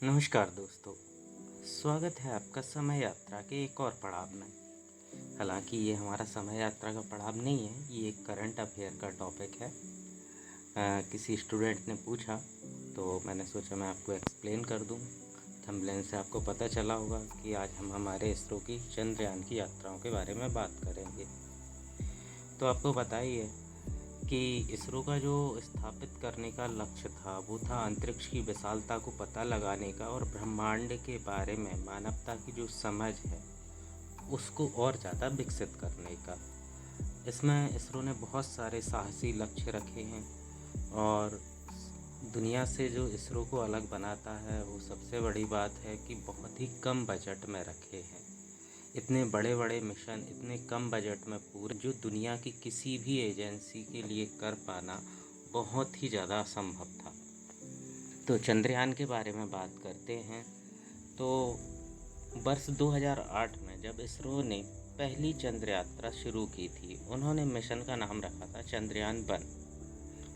नमस्कार दोस्तों, स्वागत है आपका समय यात्रा के एक और पड़ाव में। हालांकि ये हमारा समय यात्रा का पड़ाव नहीं है, ये एक करंट अफेयर का टॉपिक है। किसी स्टूडेंट ने पूछा तो मैंने सोचा मैं आपको एक्सप्लेन कर दूं। थंबनेल से आपको पता चला होगा कि आज हम हमारे इसरो की चंद्रयान की यात्राओं के बारे में बात करेंगे। तो आपको पता ही है कि इसरो का जो स्थापित करने का लक्ष्य था वो था अंतरिक्ष की विशालता को पता लगाने का और ब्रह्मांड के बारे में मानवता की जो समझ है उसको और ज़्यादा विकसित करने का। इसमें इसरो ने बहुत सारे साहसी लक्ष्य रखे हैं और दुनिया से जो इसरो को अलग बनाता है वो सबसे बड़ी बात है कि बहुत ही कम बजट में रखे हैं। इतने बड़े बड़े मिशन इतने कम बजट में पूरे जो दुनिया की किसी भी एजेंसी के लिए कर पाना बहुत ही ज़्यादा असंभव था। तो चंद्रयान के बारे में बात करते हैं। तो वर्ष 2008 में जब इसरो ने पहली चंद्र यात्रा शुरू की थी, उन्होंने मिशन का नाम रखा था चंद्रयान-1।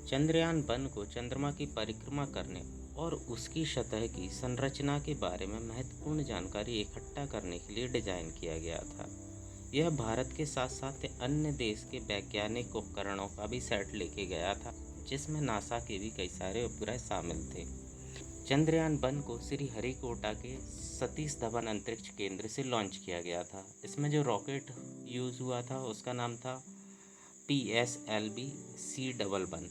चंद्रयान-1 को चंद्रमा की परिक्रमा करने और उसकी सतह की संरचना के बारे में महत्वपूर्ण जानकारी इकट्ठा करने के लिए डिजाइन किया गया था। यह भारत के साथ साथ अन्य देश के वैज्ञानिक उपकरणों का भी सेट लेके गया था, जिसमें नासा के भी कई सारे उपग्रह शामिल थे। चंद्रयान-1 को श्रीहरिकोटा के सतीश धवन अंतरिक्ष केंद्र से लॉन्च किया गया था। इसमें जो रॉकेट यूज़ हुआ था उसका नाम था PSLV-C11।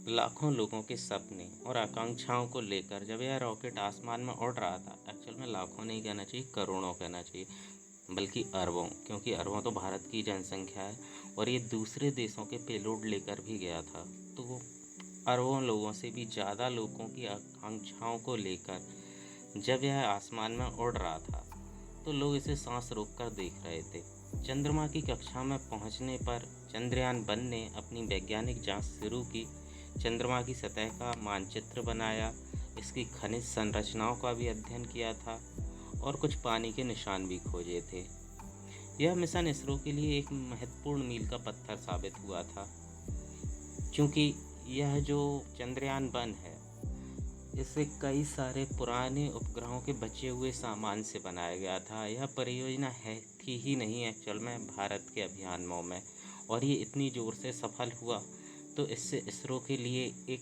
लाखों लोगों के सपने और आकांक्षाओं को लेकर जब यह रॉकेट आसमान में उड़ रहा था, एक्चुअल में लाखों नहीं कहना चाहिए, करोड़ों कहना चाहिए, बल्कि अरबों, क्योंकि अरबों तो भारत की जनसंख्या है और ये दूसरे देशों के पेलोड लेकर भी गया था। तो अरबों लोगों से भी ज़्यादा लोगों की आकांक्षाओं को लेकर जब यह आसमान में उड़ रहा था तो लोग इसे सांस रोककर देख रहे थे। चंद्रमा की कक्षा में पहुंचने पर चंद्रयान-1 ने अपनी वैज्ञानिक जांच शुरू की। चंद्रमा की सतह का मानचित्र बनाया, इसकी खनिज संरचनाओं का भी अध्ययन किया था और कुछ पानी के निशान भी खोजे थे। यह मिशन इसरो के लिए एक महत्वपूर्ण मील का पत्थर साबित हुआ था, क्योंकि यह जो चंद्रयान-1 है इसे कई सारे पुराने उपग्रहों के बचे हुए सामान से बनाया गया था। यह परियोजना थी ही नहीं एक्चुअल में भारत के अभियानों में, और ये इतनी ज़ोर से सफल हुआ तो इससे इसरो के लिए एक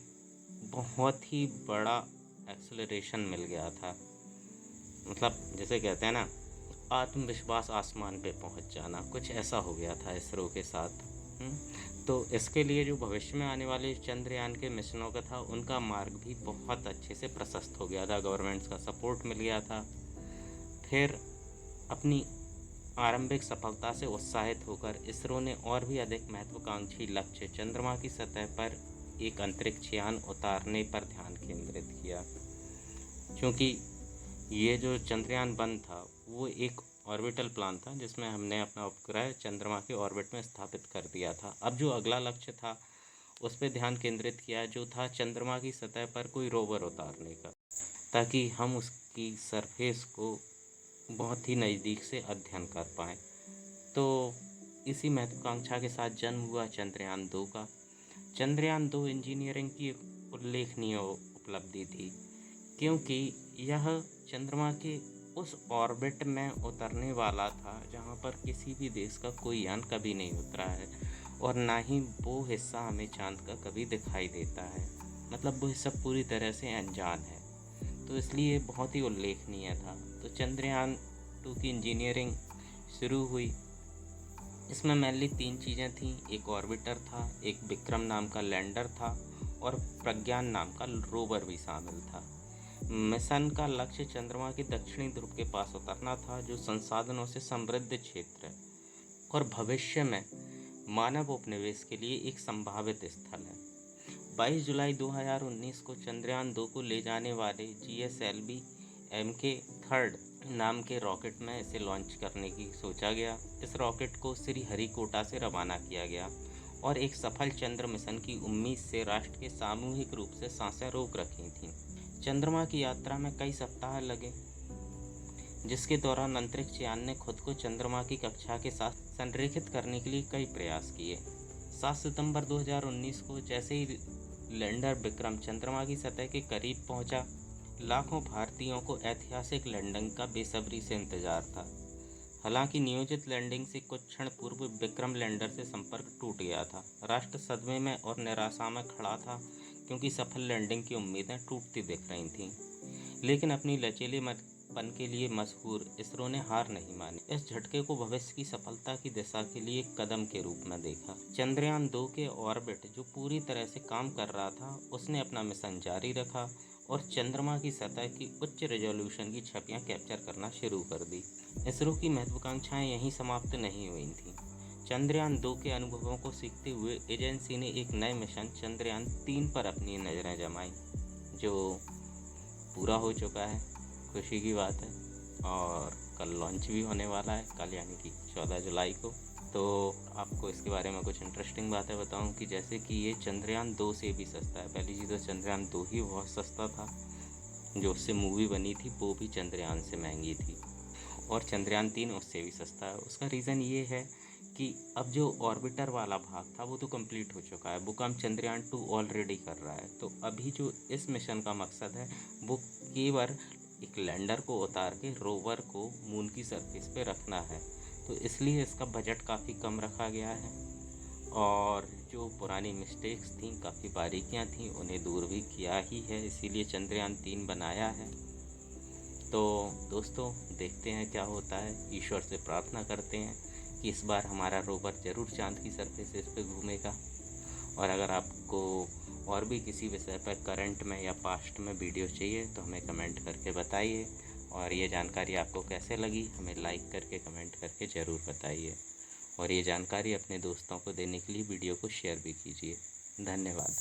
बहुत ही बड़ा एक्सेलरेशन मिल गया था। मतलब जैसे कहते हैं ना, आत्मविश्वास आसमान पे पहुंच जाना, कुछ ऐसा हो गया था इसरो के साथ। तो इसके लिए जो भविष्य में आने वाले चंद्रयान के मिशनों का था उनका मार्ग भी बहुत अच्छे से प्रशस्त हो गया था, गवर्नमेंट्स का सपोर्ट मिल गया था। फिर अपनी आरंभिक सफलता से उत्साहित होकर इसरो ने और भी अधिक महत्वाकांक्षी लक्ष्य चंद्रमा की सतह पर एक अंतरिक्ष यान उतारने पर ध्यान केंद्रित किया, क्योंकि ये जो चंद्रयान-1 था वो एक ऑर्बिटल प्लान था जिसमें हमने अपना उपग्रह चंद्रमा के ऑर्बिट में स्थापित कर दिया था। अब जो अगला लक्ष्य था उस पर ध्यान केंद्रित किया, जो था चंद्रमा की सतह पर कोई रोवर उतारने का, ताकि हम उसकी सरफेस को बहुत ही नज़दीक से अध्ययन कर पाएँ। तो इसी महत्वाकांक्षा के साथ जन्म हुआ चंद्रयान-2 का। चंद्रयान-2 इंजीनियरिंग की एक उल्लेखनीय उपलब्धि थी, क्योंकि यह चंद्रमा के उस ऑर्बिट में उतरने वाला था जहां पर किसी भी देश का कोई यान कभी नहीं उतरा है, और ना ही वो हिस्सा हमें चांद का कभी दिखाई देता है। मतलब वो हिस्सा पूरी तरह से अनजान है, तो इसलिए बहुत ही उल्लेखनीय था। तो चंद्रयान-2 की इंजीनियरिंग शुरू हुई। इसमें मेनली 3 चीज़ें थीं, एक ऑर्बिटर था, एक विक्रम नाम का लैंडर था और प्रज्ञान नाम का रोवर भी शामिल था। मिशन का लक्ष्य चंद्रमा के दक्षिणी ध्रुव के पास उतरना था, जो संसाधनों से समृद्ध क्षेत्र है और भविष्य में मानव उपनिवेश के लिए एक संभावित स्थल है। 22 जुलाई 2019 को चंद्रयान-2 को ले जाने वाले GSLV Mk3 नाम के रॉकेट में इसे लॉन्च करने की सोचा गया। इस रॉकेट को श्रीहरिकोटा से रवाना किया गया और एक सफल चंद्र मिशन की उम्मीद से राष्ट्र के सामूहिक रूप से सांसें रोक रखी थीं। चंद्रमा की यात्रा में कई सप्ताह लगे, जिसके दौरान अंतरिक्ष यान ने खुद को चंद्रमा की कक्षा के साथ संरेखित करने के लिए कई प्रयास किए। 7 सितंबर 2019 को जैसे ही लैंडर विक्रम चंद्रमा की सतह के करीब पहुंचा, लाखों भारतीयों को ऐतिहासिक लैंडिंग का बेसब्री से इंतजार था। हालांकि नियोजित लैंडिंग से कुछ क्षण पूर्व विक्रम लैंडर से संपर्क टूट गया था। राष्ट्र सदमे में और निराशा में खड़ा था, क्योंकि सफल लैंडिंग की उम्मीदें टूटती दिख रही थीं। लेकिन अपनी लचीले पन के लिए मशहूर इसरो ने हार नहीं मानी। इस झटके को भविष्य की सफलता की दिशा के लिए एक कदम के रूप में देखा। चंद्रयान 2 के ऑर्बिट जो पूरी तरह से काम कर रहा था, उसने अपना मिशन जारी रखा और चंद्रमा की सतह की उच्च रेजोल्यूशन की छवियां कैप्चर करना शुरू कर दी। इसरो की महत्वाकांक्षाएं यहीं समाप्त नहीं हुई थीं। चंद्रयान 2 के अनुभवों को सीखते हुए एजेंसी ने एक नए मिशन चंद्रयान 3 पर अपनी नजरें जमाई, जो पूरा हो चुका है। खुशी की बात है। और कल लॉन्च भी होने वाला है, कल यानी कि 14 जुलाई को। तो आपको इसके बारे में कुछ इंटरेस्टिंग बातें बताऊं कि जैसे कि ये चंद्रयान 2 से भी सस्ता है। पहली चीज़ तो चंद्रयान 2 ही बहुत सस्ता था, जो उससे मूवी बनी थी वो भी चंद्रयान से महंगी थी, और चंद्रयान 3 उससे भी सस्ता है। उसका रीज़न ये है कि अब जो ऑर्बिटर वाला भाग था वो तो कंप्लीट हो चुका है, वो काम चंद्रयान 2 ऑलरेडी कर रहा है। तो अभी जो इस मिशन का मकसद है वो केवल एक लैंडर को उतार के रोवर को मून की सरफेस पे रखना है। तो इसलिए इसका बजट काफ़ी कम रखा गया है, और जो पुरानी मिस्टेक्स थी, काफ़ी बारीकियां थी, उन्हें दूर भी किया ही है, इसीलिए चंद्रयान 3 बनाया है। तो दोस्तों, देखते हैं क्या होता है। ईश्वर से प्रार्थना करते हैं कि इस बार हमारा रोवर ज़रूर चांद की सरफेस पे घूमेगा। और अगर आपको और भी किसी विषय पर करंट में या पास्ट में वीडियो चाहिए तो हमें कमेंट करके बताइए। और ये जानकारी आपको कैसे लगी हमें लाइक करके कमेंट करके ज़रूर बताइए। और ये जानकारी अपने दोस्तों को देने के लिए वीडियो को शेयर भी कीजिए। धन्यवाद।